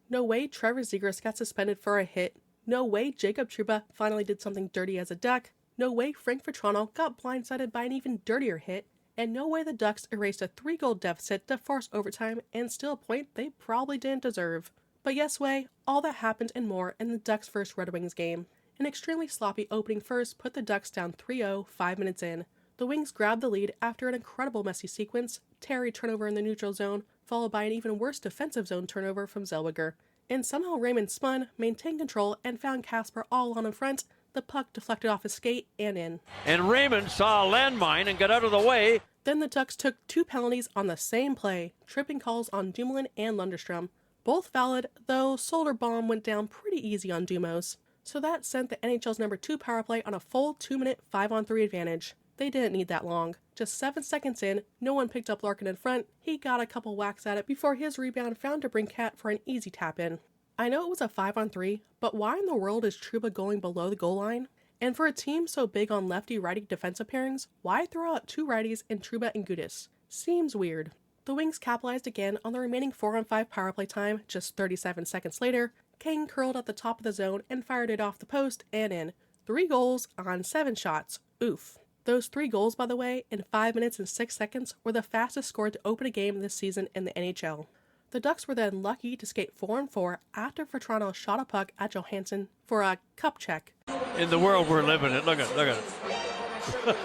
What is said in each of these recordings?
No way Trevor Zegras got suspended for a hit. No way Jacob Trouba finally did something dirty as a Duck. No way Frank Vatrano got blindsided by an even dirtier hit. And no way the Ducks erased a 3-goal deficit to force overtime and steal a point they probably didn't deserve. But yes, Way, all that happened and more in the Ducks' first Red Wings game. An extremely sloppy opening first put the Ducks down 3-0 5 minutes in. The Wings grabbed the lead after an incredible messy sequence, Terry turnover in the neutral zone, followed by an even worse defensive zone turnover from Zellweger. And somehow Raymond spun, maintained control, and found Casper all alone in front. The puck deflected off his skate and in. And Raymond saw a landmine and got out of the way. Then the Ducks took 2 penalties on the same play, tripping calls on Dumoulin and Lundestrom. Both valid, though Soderbaum went down pretty easy on Dumos. So that sent the NHL's number 2 power play on a full 2-minute 5-on-3 advantage. They didn't need that long. Just 7 seconds in, no one picked up Larkin in front. He got a couple whacks at it before his rebound found DeBrincat for an easy tap-in. I know it was a 5-on-3, but why in the world is Trouba going below the goal line? And for a team so big on lefty-righty defensive pairings, why throw out 2 righties in Trouba and Gudas? Seems weird. The Wings capitalized again on the remaining 4-on-5 power play time just 37 seconds later. Kane curled at the top of the zone and fired it off the post and in. 3 goals on 7 shots. Oof. Those 3 goals, by the way, in 5 minutes and 6 seconds were the fastest scored to open a game this season in the NHL. The Ducks were then lucky to skate 4-on-4 after Vatrano shot a puck at Johansson for a cup check. In the world we're living in, look at it.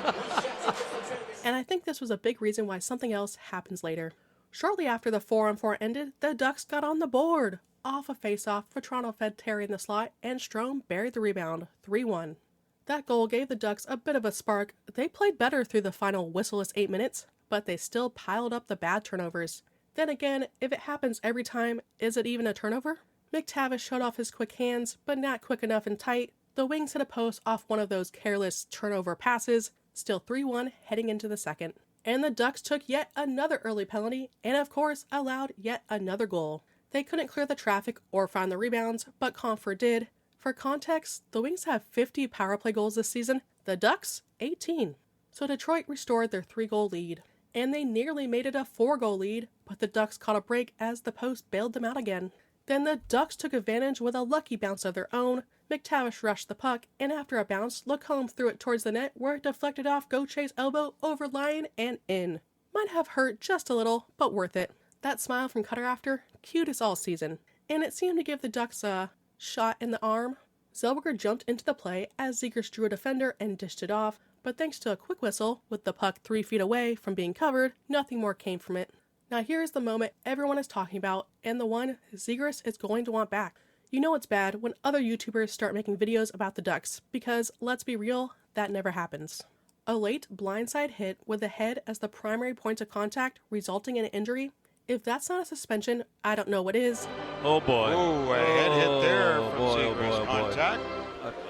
And I think this was a big reason why something else happens later. Shortly after the 4-on-4 ended, the Ducks got on the board. Off a face-off, Vatrano fed Terry in the slot, and Strome buried the rebound, 3-1. That goal gave the Ducks a bit of a spark. They played better through the final whistleless 8 minutes, but they still piled up the bad turnovers. Then again, if it happens every time, is it even a turnover? McTavish showed off his quick hands, but not quick enough and tight. The Wings hit a post off one of those careless turnover passes, still 3-1 heading into the second. And the Ducks took yet another early penalty, and of course allowed yet another goal. They couldn't clear the traffic or find the rebounds, but Compher did. For context, the Wings have 50 power play goals this season, the Ducks 18. So Detroit restored their 3-goal lead. And they nearly made it a 4-goal lead, but the Ducks caught a break as the post bailed them out again. Then the Ducks took advantage with a lucky bounce of their own. McTavish rushed the puck, and after a bounce, Lacombe threw it towards the net where it deflected off Gaucher's elbow over line and in. Might have hurt just a little, but worth it. That smile from Cutter after, cutest all season. And it seemed to give the Ducks a shot in the arm. Zellweger jumped into the play as Zegras drew a defender and dished it off, but thanks to a quick whistle, with the puck 3 feet away from being covered, nothing more came from it. Now here's the moment everyone is talking about, and the one Zegras is going to want back. You know it's bad when other YouTubers start making videos about the Ducks, because, let's be real, that never happens. A late blindside hit with the head as the primary point of contact, resulting in an injury. If that's not a suspension, I don't know what is. Oh boy. Oh, a head hit there from Zegras. Contact.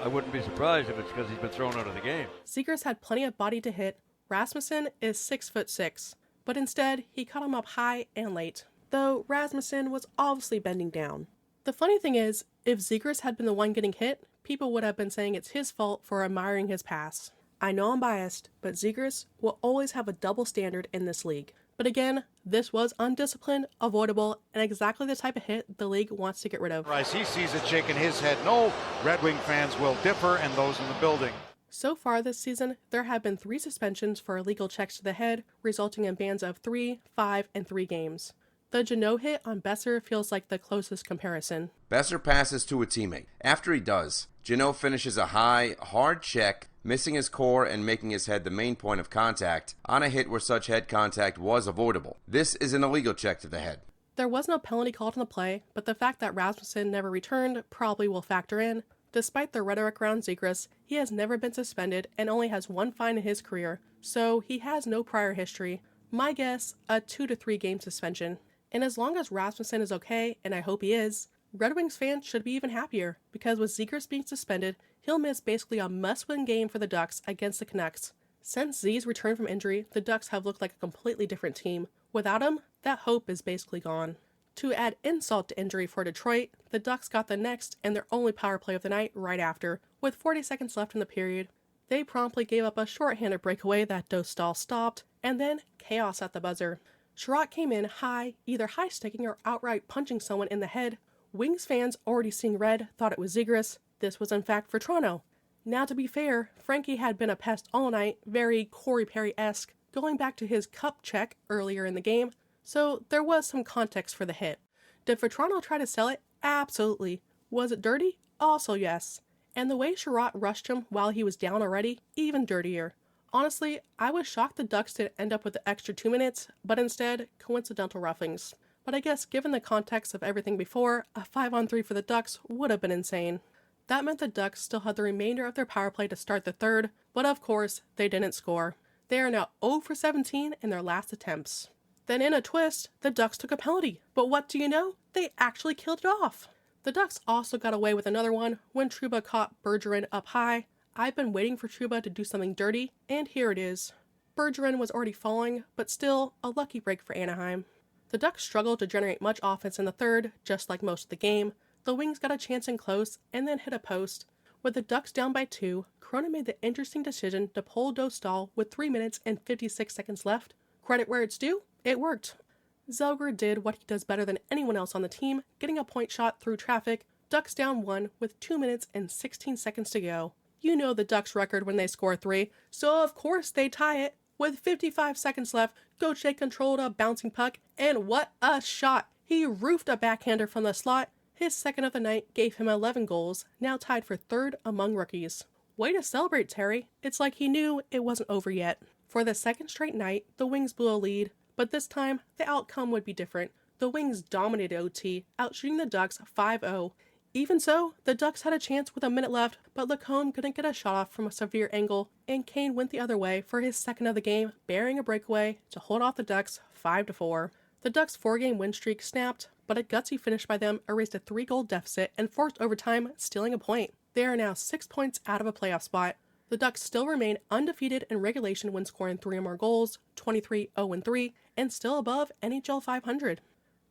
I wouldn't be surprised if it's because he's been thrown out of the game. Zegras had plenty of body to hit. Rasmussen is 6'6", but instead he caught him up high and late, though Rasmussen was obviously bending down. The funny thing is, if Zegras had been the one getting hit, people would have been saying it's his fault for admiring his pass. I know I'm biased, but Zegras will always have a double standard in this league. But again, this was undisciplined, avoidable, and exactly the type of hit the league wants to get rid of. He sees it shaking his head. No, Red Wing fans will differ, and those in the building. So far this season, there have been 3 suspensions for illegal checks to the head, resulting in bans of 3, 5, and 3 games. The Jeannot hit on Besser feels like the closest comparison. Besser passes to a teammate. After he does, Jeannot finishes a high, hard check, missing his core and making his head the main point of contact on a hit where such head contact was avoidable. This is an illegal check to the head. There was no penalty called on the play, but the fact that Rasmussen never returned probably will factor in. Despite the rhetoric around Zegras, he has never been suspended and only has 1 fine in his career, so he has no prior history. My guess, a 2 to 3 game suspension. And as long as Rasmussen is okay, and I hope he is, Red Wings fans should be even happier, because with Zegras being suspended, he'll miss basically a must-win game for the Ducks against the Canucks. Since Z's return from injury, the Ducks have looked like a completely different team. Without him, that hope is basically gone. To add insult to injury for Detroit, the Ducks got the next and their only power play of the night right after, with 40 seconds left in the period. They promptly gave up a shorthanded breakaway that Dostal stopped, and then chaos at the buzzer. Sherratt came in high, either high-sticking or outright punching someone in the head. Wings fans, already seeing red, thought it was Zegras. This was in fact Vatrano. Now to be fair, Frankie had been a pest all night, very Corey Perry-esque, going back to his cup check earlier in the game, so there was some context for the hit. Did Vatrano try to sell it? Absolutely. Was it dirty? Also yes. And the way Sherratt rushed him while he was down already, even dirtier. Honestly, I was shocked the Ducks didn't end up with the extra 2 minutes, but instead, coincidental roughings. But I guess given the context of everything before, a 5-on-3 for the Ducks would have been insane. That meant the Ducks still had the remainder of their power play to start the third, but of course, they didn't score. They are now 0 for 17 in their last attempts. Then in a twist, the Ducks took a penalty, but what do you know? They actually killed it off. The Ducks also got away with another one when Trouba caught Bergeron up high. I've been waiting for Trouba to do something dirty, and here it is. Bergeron was already falling, but still a lucky break for Anaheim. The Ducks struggled to generate much offense in the third, just like most of the game. The Wings got a chance in close and then hit a post. With the Ducks down by 2, Corona made the interesting decision to pull Dostal with 3 minutes and 56 seconds left. Credit where it's due, it worked. Zegras did what he does better than anyone else on the team, getting a point shot through traffic. Ducks down 1 with 2 minutes and 16 seconds to go. You know the Ducks record when they score 3, so of course they tie it. With 55 seconds left, Gauthier controlled a bouncing puck, and what a shot! He roofed a backhander from the slot. His second of the night gave him 11 goals, now tied for third among rookies. Way to celebrate, Terry. It's like he knew it wasn't over yet. For the second straight night, the Wings blew a lead, but this time, the outcome would be different. The Wings dominated OT, outshooting the Ducks 5-0. Even so, the Ducks had a chance with a minute left, but Lacombe couldn't get a shot off from a severe angle, and Kane went the other way for his second of the game, bearing a breakaway to hold off the Ducks 5-4. The Ducks' 4-game win streak snapped, but a gutsy finish by them erased a 3-goal deficit and forced overtime, stealing a point. They are now 6 points out of a playoff spot. The Ducks still remain undefeated in regulation when scoring 3 or more goals, 23-0-3, and still above NHL 500.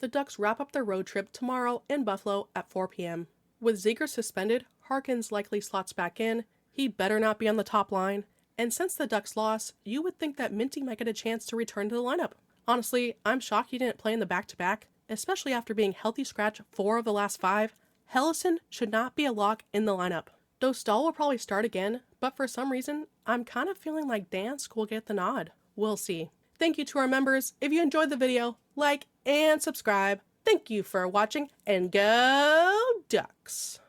The Ducks wrap up their road trip tomorrow in Buffalo at 4 p.m. With Zegras suspended, Harkins likely slots back in. He better not be on the top line. And since the Ducks lost, you would think that Minty might get a chance to return to the lineup. Honestly, I'm shocked he didn't play in the back-to-back, especially after being healthy scratch 4 of the last 5. Hellison should not be a lock in the lineup. Dostal will probably start again, but for some reason, I'm kind of feeling like Dansk will get the nod. We'll see. Thank you to our members. If you enjoyed the video, like and subscribe. Thank you for watching, and go Ducks!